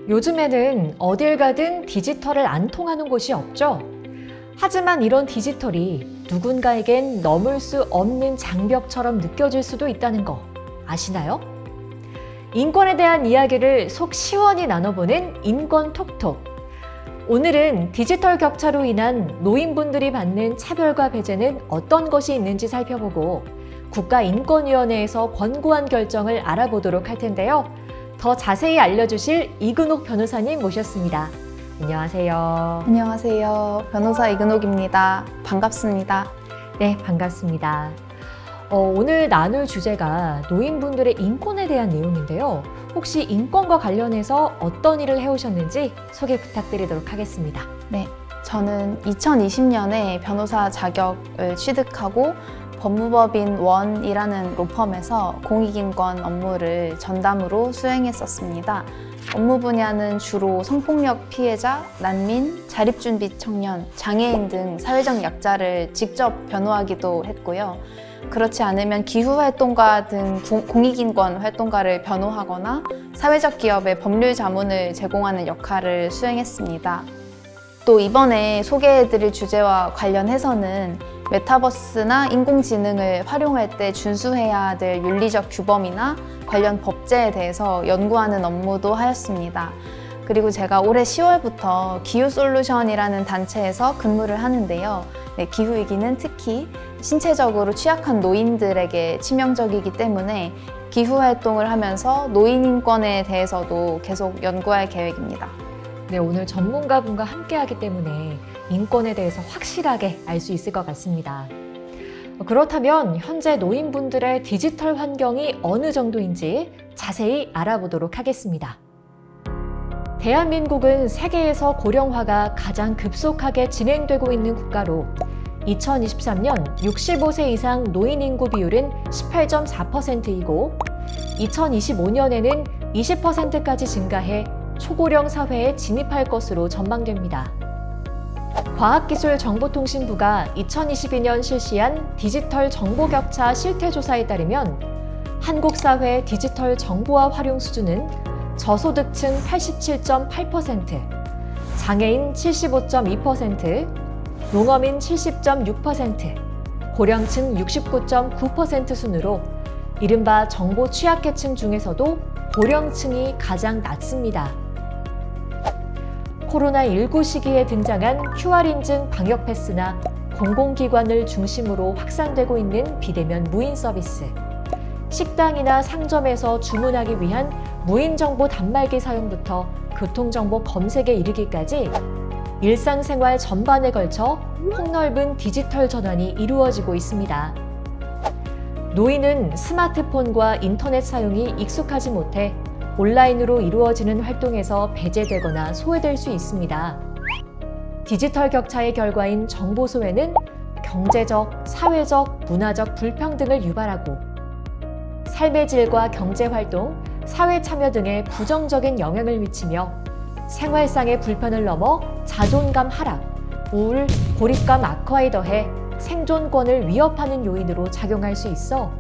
요즘에는 어딜 가든 디지털을 안 통하는 곳이 없죠. 하지만 이런 디지털이 누군가에겐 넘을 수 없는 장벽처럼 느껴질 수도 있다는 거 아시나요? 인권에 대한 이야기를 속 시원히 나눠보는 인권톡톡. 오늘은 디지털 격차로 인한 노인분들이 받는 차별과 배제는 어떤 것이 있는지 살펴보고 국가인권위원회에서 권고한 결정을 알아보도록 할 텐데요. 더 자세히 알려주실 이근옥 변호사님 모셨습니다. 안녕하세요. 안녕하세요. 변호사 이근옥입니다. 반갑습니다. 네, 반갑습니다. 오늘 나눌 주제가 노인분들의 인권에 대한 내용인데요. 혹시 인권과 관련해서 어떤 일을 해오셨는지 소개 부탁드리도록 하겠습니다. 네, 저는 2020년에 변호사 자격을 취득하고 법무법인 원이라는 로펌에서 공익인권 업무를 전담으로 수행했었습니다. 업무 분야는 주로 성폭력 피해자, 난민, 자립준비 청년, 장애인 등 사회적 약자를 직접 변호하기도 했고요. 그렇지 않으면 기후활동가 등 공익인권 활동가를 변호하거나 사회적 기업에 법률 자문을 제공하는 역할을 수행했습니다. 또 이번에 소개해드릴 주제와 관련해서는 메타버스나 인공지능을 활용할 때 준수해야 될 윤리적 규범이나 관련 법제에 대해서 연구하는 업무도 하였습니다. 그리고 제가 올해 10월부터 기후솔루션이라는 단체에서 근무를 하는데요. 기후위기는 특히 신체적으로 취약한 노인들에게 치명적이기 때문에 기후활동을 하면서 노인 인권에 대해서도 계속 연구할 계획입니다. 네, 오늘 전문가분과 함께하기 때문에 인권에 대해서 확실하게 알 수 있을 것 같습니다. 그렇다면 현재 노인분들의 디지털 환경이 어느 정도인지 자세히 알아보도록 하겠습니다. 대한민국은 세계에서 고령화가 가장 급속하게 진행되고 있는 국가로 2023년 65세 이상 노인 인구 비율은 18.4%이고 2025년에는 20%까지 증가해 초고령 사회에 진입할 것으로 전망됩니다. 과학기술정보통신부가 2022년 실시한 디지털 정보격차 실태조사에 따르면 한국 사회 디지털 정보화 활용 수준은 저소득층 87.8%, 장애인 75.2%, 농어민 70.6%, 고령층 69.9% 순으로 이른바 정보 취약계층 중에서도 고령층이 가장 낮습니다. 코로나19 시기에 등장한 QR인증 방역 패스나 공공기관을 중심으로 확산되고 있는 비대면 무인 서비스, 식당이나 상점에서 주문하기 위한 무인정보 단말기 사용부터 교통정보 검색에 이르기까지 일상생활 전반에 걸쳐 폭넓은 디지털 전환이 이루어지고 있습니다. 노인은 스마트폰과 인터넷 사용이 익숙하지 못해 온라인으로 이루어지는 활동에서 배제되거나 소외될 수 있습니다. 디지털 격차의 결과인 정보 소외는 경제적, 사회적, 문화적 불평등을 유발하고 삶의 질과 경제활동, 사회 참여 등에 부정적인 영향을 미치며 생활상의 불편을 넘어 자존감 하락, 우울, 고립감 악화에 더해 생존권을 위협하는 요인으로 작용할 수 있어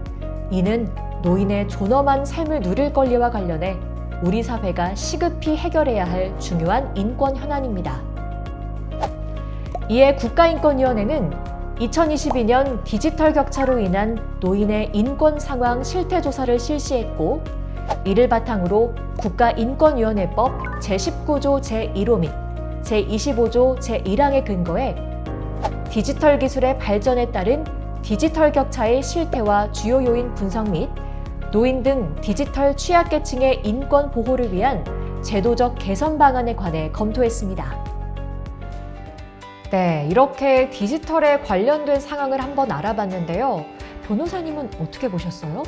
이는 노인의 존엄한 삶을 누릴 권리와 관련해 우리 사회가 시급히 해결해야 할 중요한 인권 현안입니다. 이에 국가인권위원회는 2022년 디지털 격차로 인한 노인의 인권 상황 실태조사를 실시했고 이를 바탕으로 국가인권위원회법 제19조 제1호 및 제25조 제1항에 근거해 디지털 기술의 발전에 따른 디지털 격차의 실태와 주요 요인 분석 및 노인 등 디지털 취약계층의 인권 보호를 위한 제도적 개선 방안에 관해 검토했습니다. 네, 이렇게 디지털에 관련된 상황을 한번 알아봤는데요. 변호사님은 어떻게 보셨어요?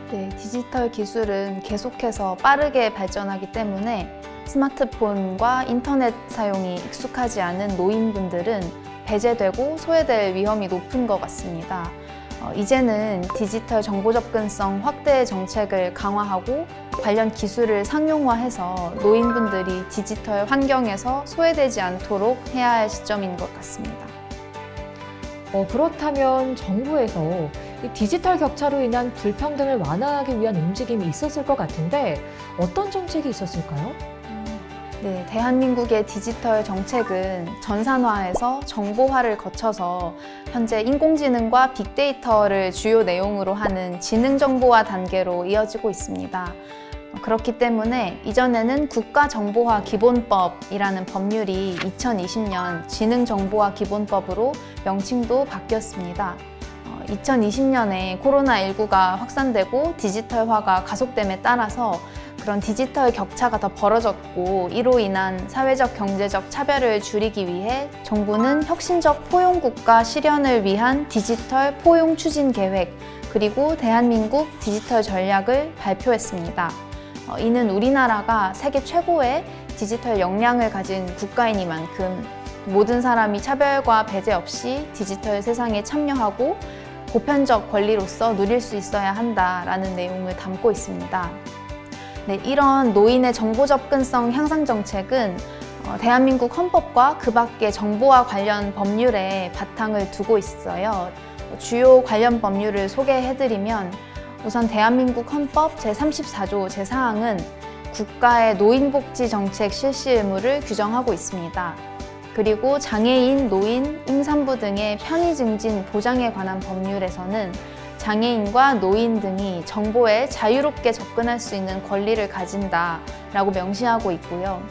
네, 디지털 기술은 계속해서 빠르게 발전하기 때문에 스마트폰과 인터넷 사용이 익숙하지 않은 노인분들은 배제되고 소외될 위험이 높은 것 같습니다. 이제는 디지털 정보 접근성 확대 정책을 강화하고 관련 기술을 상용화해서 노인분들이 디지털 환경에서 소외되지 않도록 해야 할 시점인 것 같습니다. 그렇다면 정부에서 이 디지털 격차로 인한 불평등을 완화하기 위한 움직임이 있었을 것 같은데 어떤 정책이 있었을까요? 네, 대한민국의 디지털 정책은 전산화에서 정보화를 거쳐서 현재 인공지능과 빅데이터를 주요 내용으로 하는 지능정보화 단계로 이어지고 있습니다. 그렇기 때문에 이전에는 국가정보화기본법이라는 법률이 2020년 지능정보화 기본법으로 명칭도 바뀌었습니다. 2020년에 코로나19가 확산되고 디지털화가 가속됨에 따라서 그런 디지털 격차가 더 벌어졌고 이로 인한 사회적 경제적 차별을 줄이기 위해 정부는 혁신적 포용국가 실현을 위한 디지털 포용 추진 계획 그리고 대한민국 디지털 전략을 발표했습니다. 이는 우리나라가 세계 최고의 디지털 역량을 가진 국가이니만큼 모든 사람이 차별과 배제 없이 디지털 세상에 참여하고 보편적 권리로서 누릴 수 있어야 한다라는 내용을 담고 있습니다. 네, 이런 노인의 정보 접근성 향상 정책은 대한민국 헌법과 그 밖의 정보와 관련 법률에 바탕을 두고 있어요. 주요 관련 법률을 소개해드리면 우선 대한민국 헌법 제34조 제4항은 국가의 노인복지 정책 실시 의무를 규정하고 있습니다. 그리고 장애인, 노인, 임산부 등의 편의 증진 보장에 관한 법률에서는 장애인과 노인 등이 정보에 자유롭게 접근할 수 있는 권리를 가진다라고 명시하고 있고요.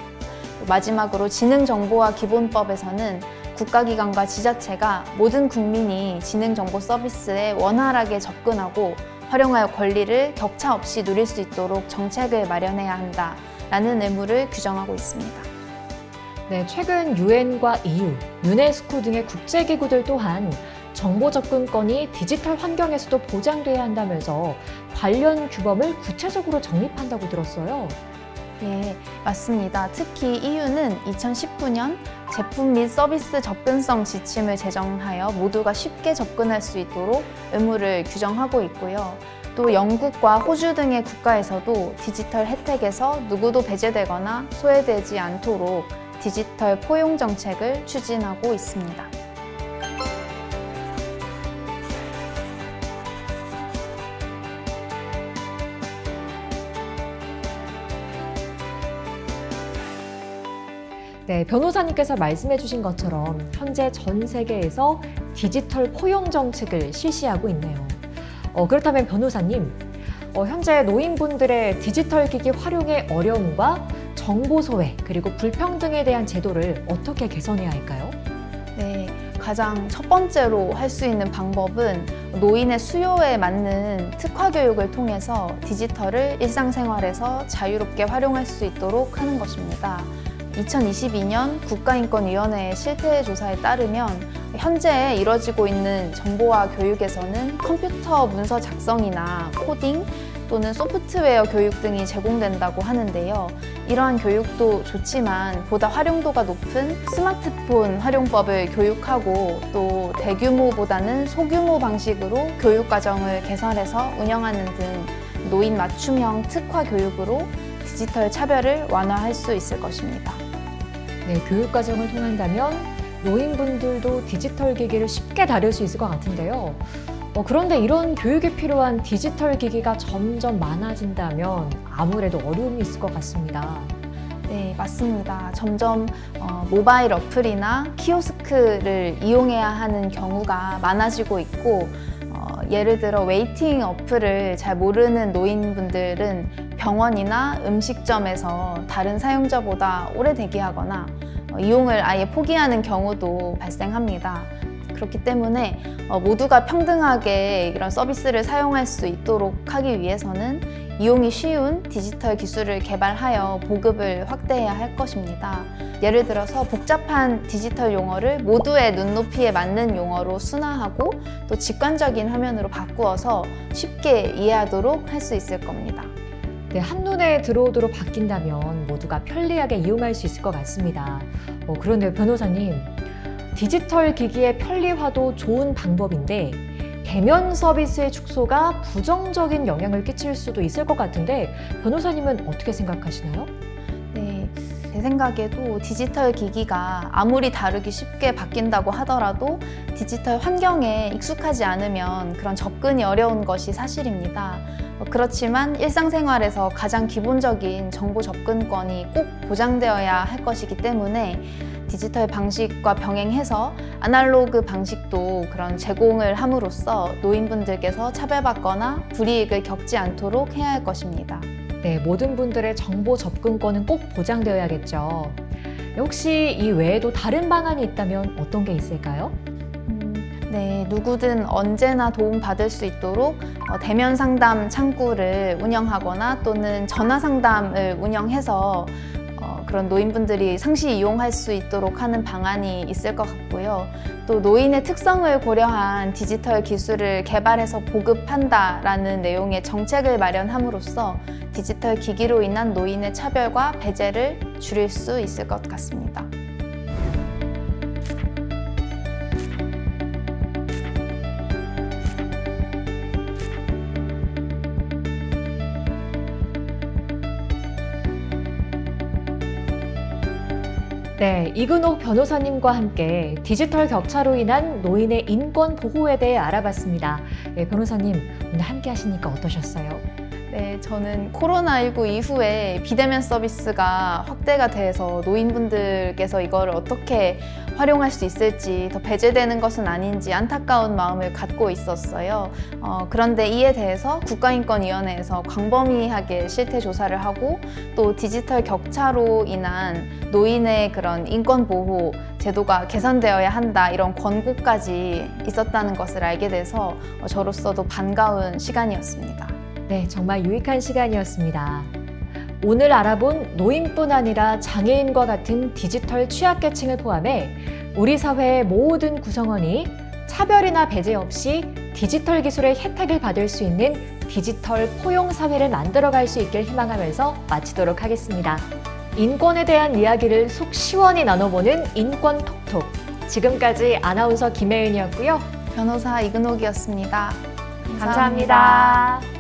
마지막으로 지능정보화 기본법에서는 국가기관과 지자체가 모든 국민이 지능정보 서비스에 원활하게 접근하고 활용할 권리를 격차 없이 누릴 수 있도록 정책을 마련해야 한다라는 의무를 규정하고 있습니다. 네, 최근 유엔과 EU, 유네스코 등의 국제기구들 또한 정보 접근권이 디지털 환경에서도 보장돼야 한다면서 관련 규범을 구체적으로 정립한다고 들었어요. 네, 맞습니다. 특히 EU는 2019년 제품 및 서비스 접근성 지침을 제정하여 모두가 쉽게 접근할 수 있도록 의무를 규정하고 있고요. 또 영국과 호주 등의 국가에서도 디지털 혜택에서 누구도 배제되거나 소외되지 않도록 디지털 포용 정책을 추진하고 있습니다. 네, 변호사님께서 말씀해 주신 것처럼 현재 전 세계에서 디지털 포용 정책을 실시하고 있네요. 그렇다면 변호사님, 현재 노인분들의 디지털 기기 활용의 어려움과 정보 소외 그리고 불평등에 대한 제도를 어떻게 개선해야 할까요? 네, 가장 첫 번째로 할 수 있는 방법은 노인의 수요에 맞는 특화 교육을 통해서 디지털을 일상생활에서 자유롭게 활용할 수 있도록 하는 것입니다. 2022년 국가인권위원회의 실태조사에 따르면 현재 이뤄지고 있는 정보화 교육에서는 컴퓨터 문서 작성이나 코딩 또는 소프트웨어 교육 등이 제공된다고 하는데요. 이러한 교육도 좋지만 보다 활용도가 높은 스마트폰 활용법을 교육하고 또 대규모보다는 소규모 방식으로 교육과정을 개설해서 운영하는 등 노인 맞춤형 특화 교육으로 디지털 차별을 완화할 수 있을 것입니다. 네, 교육과정을 통한다면 노인분들도 디지털 기기를 쉽게 다룰 수 있을 것 같은데요. 그런데 이런 교육이 필요한 디지털 기기가 점점 많아진다면 아무래도 어려움이 있을 것 같습니다. 네, 맞습니다. 점점 모바일 어플이나 키오스크를 이용해야 하는 경우가 많아지고 있고 예를 들어 웨이팅 어플을 잘 모르는 노인분들은 병원이나 음식점에서 다른 사용자보다 오래 대기하거나 이용을 아예 포기하는 경우도 발생합니다. 그렇기 때문에 모두가 평등하게 이런 서비스를 사용할 수 있도록 하기 위해서는 이용이 쉬운 디지털 기술을 개발하여 보급을 확대해야 할 것입니다. 예를 들어서 복잡한 디지털 용어를 모두의 눈높이에 맞는 용어로 순화하고 또 직관적인 화면으로 바꾸어서 쉽게 이해하도록 할 수 있을 겁니다. 네, 한눈에 들어오도록 바뀐다면 모두가 편리하게 이용할 수 있을 것 같습니다. 그런데 변호사님, 디지털 기기의 편리화도 좋은 방법인데 대면 서비스의 축소가 부정적인 영향을 끼칠 수도 있을 것 같은데 변호사님은 어떻게 생각하시나요? 네, 제 생각에도 디지털 기기가 아무리 다루기 쉽게 바뀐다고 하더라도 디지털 환경에 익숙하지 않으면 그런 접근이 어려운 것이 사실입니다. 그렇지만 일상생활에서 가장 기본적인 정보 접근권이 꼭 보장되어야 할 것이기 때문에 디지털 방식과 병행해서 아날로그 방식도 그런 제공을 함으로써 노인분들께서 차별받거나 불이익을 겪지 않도록 해야 할 것입니다. 네, 모든 분들의 정보 접근권은 꼭 보장되어야겠죠. 혹시 이 외에도 다른 방안이 있다면 어떤 게 있을까요? 네, 누구든 언제나 도움받을 수 있도록 대면 상담 창구를 운영하거나 또는 전화 상담을 운영해서 그런 노인분들이 상시 이용할 수 있도록 하는 방안이 있을 것 같고요. 또 노인의 특성을 고려한 디지털 기술을 개발해서 보급한다라는 내용의 정책을 마련함으로써 디지털 기기로 인한 노인의 차별과 배제를 줄일 수 있을 것 같습니다. 네, 이근옥 변호사님과 함께 디지털 격차로 인한 노인의 인권 보호에 대해 알아봤습니다. 네, 변호사님, 오늘 함께 하시니까 어떠셨어요? 네, 저는 코로나19 이후에 비대면 서비스가 확대가 돼서 노인분들께서 이걸 어떻게 활용할 수 있을지 더 배제되는 것은 아닌지 안타까운 마음을 갖고 있었어요. 그런데 이에 대해서 국가인권위원회에서 광범위하게 실태 조사를 하고 또 디지털 격차로 인한 노인의 그런 인권 보호 제도가 개선되어야 한다 이런 권고까지 있었다는 것을 알게 돼서 저로서도 반가운 시간이었습니다. 네, 정말 유익한 시간이었습니다. 오늘 알아본 노인뿐 아니라 장애인과 같은 디지털 취약계층을 포함해 우리 사회의 모든 구성원이 차별이나 배제 없이 디지털 기술의 혜택을 받을 수 있는 디지털 포용 사회를 만들어갈 수 있길 희망하면서 마치도록 하겠습니다. 인권에 대한 이야기를 속 시원히 나눠보는 인권 톡톡. 지금까지 아나운서 김혜은이었고요. 변호사 이근옥이었습니다. 감사합니다.